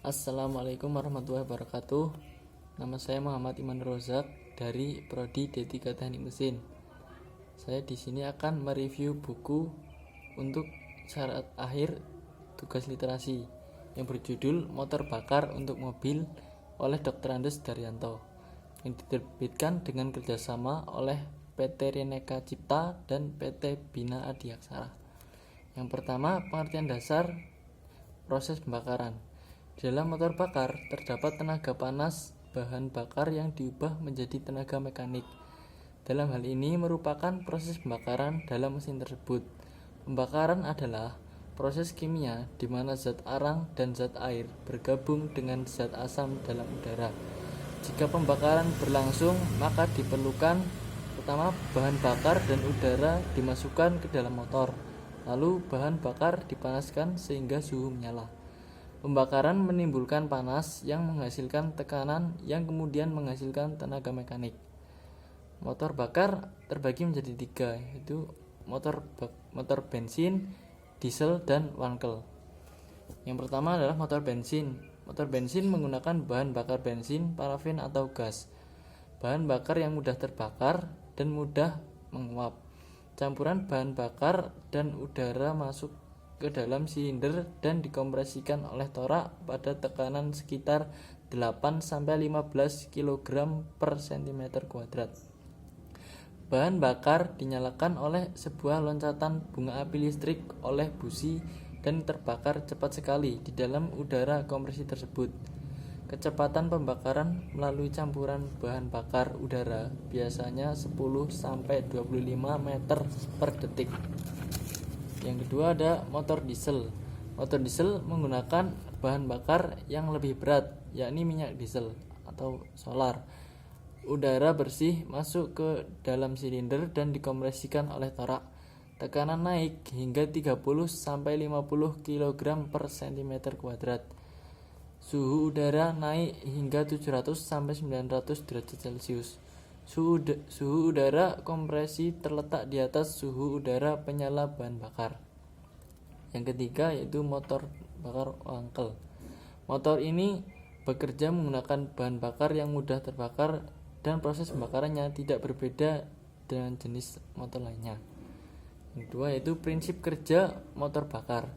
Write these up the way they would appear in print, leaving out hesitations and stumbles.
Assalamualaikum warahmatullahi wabarakatuh. Nama saya Muhammad Iman Rozak dari Prodi D3 Teknik Mesin. Saya di sini akan mereview buku untuk syarat akhir tugas literasi yang berjudul Motor Bakar untuk Mobil oleh Dr. Andes Daryanto, yang diterbitkan dengan kerjasama oleh PT Reneka Cipta dan PT Bina Adiaksara. Yang pertama, pengertian dasar proses pembakaran. Di dalam motor bakar terdapat tenaga panas bahan bakar yang diubah menjadi tenaga mekanik. Dalam hal ini merupakan proses pembakaran dalam mesin tersebut. Pembakaran adalah proses kimia di mana zat arang dan zat air bergabung dengan zat asam dalam udara. Jika pembakaran berlangsung, maka diperlukan pertama bahan bakar dan udara dimasukkan ke dalam motor. Lalu bahan bakar dipanaskan sehingga suhu menyala. Pembakaran menimbulkan panas yang menghasilkan tekanan yang kemudian menghasilkan tenaga mekanik. Motor bakar terbagi menjadi tiga, yaitu motor bensin, diesel, dan wankel. Yang pertama adalah motor bensin. Motor bensin menggunakan bahan bakar bensin, parafin, atau gas. Bahan bakar yang mudah terbakar dan mudah menguap. Campuran bahan bakar dan udara masuk ke dalam silinder dan dikompresikan oleh torak pada tekanan sekitar 8-15 kg per cm kuadrat. Bahan bakar dinyalakan oleh sebuah loncatan bunga api listrik oleh busi dan terbakar cepat sekali di dalam udara kompresi tersebut. Kecepatan pembakaran melalui campuran bahan bakar udara biasanya 10-25 meter per detik. Yang kedua ada motor diesel. Motor diesel menggunakan bahan bakar yang lebih berat, yakni minyak diesel atau solar. Udara bersih masuk ke dalam silinder dan dikompresikan oleh torak. Tekanan naik hingga 30-50 kg per cm kuadrat. Suhu udara naik hingga 700-900 derajat Celcius. Suhu udara kompresi terletak di atas suhu udara penyala bahan bakar. Yang ketiga yaitu motor bakar wankel. Motor ini bekerja menggunakan bahan bakar yang mudah terbakar dan proses pembakarannya tidak berbeda dengan jenis motor lainnya. Yang kedua yaitu prinsip kerja motor bakar.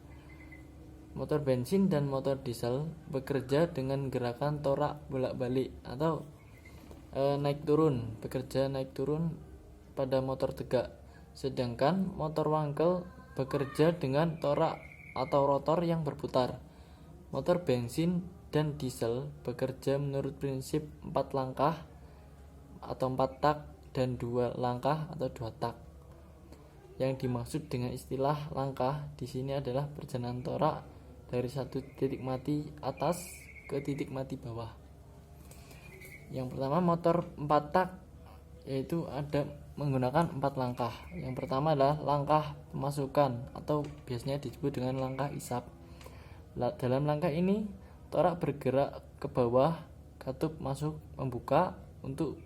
Motor bensin dan motor diesel bekerja dengan gerakan torak bolak-balik atau bekerja naik turun pada motor tegak, sedangkan motor wankel bekerja dengan torak atau rotor yang berputar. Motor bensin dan diesel bekerja menurut prinsip 4 langkah atau 4 tak dan 2 langkah atau 2 tak. Yang dimaksud dengan istilah langkah di sini adalah perjalanan torak dari satu titik mati atas ke titik mati bawah. Yang pertama motor 4 tak, yaitu ada menggunakan 4 langkah. Yang pertama adalah langkah pemasukan atau biasanya disebut dengan langkah isap. Dalam langkah ini torak bergerak ke bawah, katup masuk membuka, untuk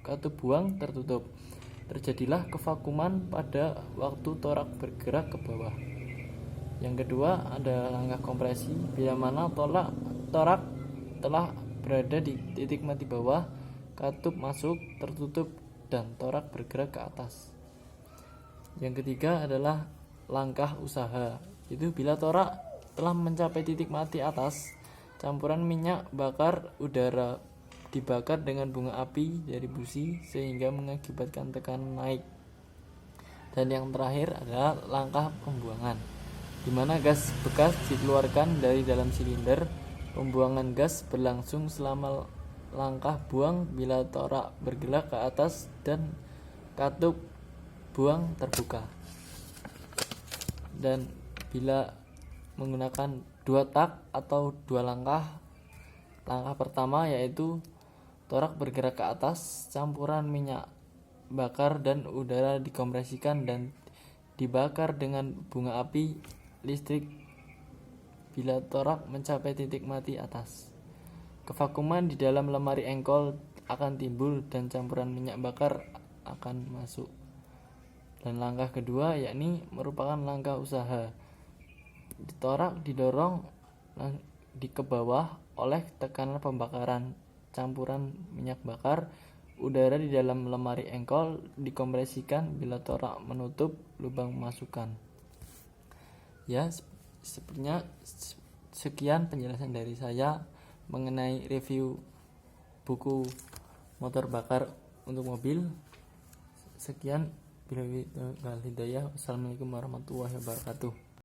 katup buang tertutup. Terjadilah kevakuman pada waktu torak bergerak ke bawah. Yang kedua ada langkah kompresi, bila mana torak telah berada di titik mati bawah, katup masuk tertutup dan torak bergerak ke atas. Yang ketiga adalah langkah usaha, itu bila torak telah mencapai titik mati atas, campuran minyak bakar udara dibakar dengan bunga api dari busi sehingga mengakibatkan tekanan naik. Dan yang terakhir adalah langkah pembuangan, di mana gas bekas dikeluarkan dari dalam silinder. Pembuangan gas berlangsung selama langkah buang bila torak bergerak ke atas dan katup buang terbuka. Dan bila menggunakan 2 tak atau 2 langkah, langkah pertama yaitu torak bergerak ke atas, campuran minyak bakar dan udara dikompresikan dan dibakar dengan bunga api listrik bila torak mencapai titik mati atas. Kevakuman di dalam lemari engkol akan timbul dan campuran minyak bakar akan masuk. Dan langkah kedua yakni merupakan langkah usaha. Torak didorong ke bawah oleh tekanan pembakaran campuran minyak bakar. Udara di dalam lemari engkol dikompresikan bila torak menutup lubang masukan. Ya, sepertinya sekian penjelasan dari saya mengenai review buku motor bakar untuk mobil. Sekian, bila hidayah. Wassalamualaikum warahmatullahi wabarakatuh.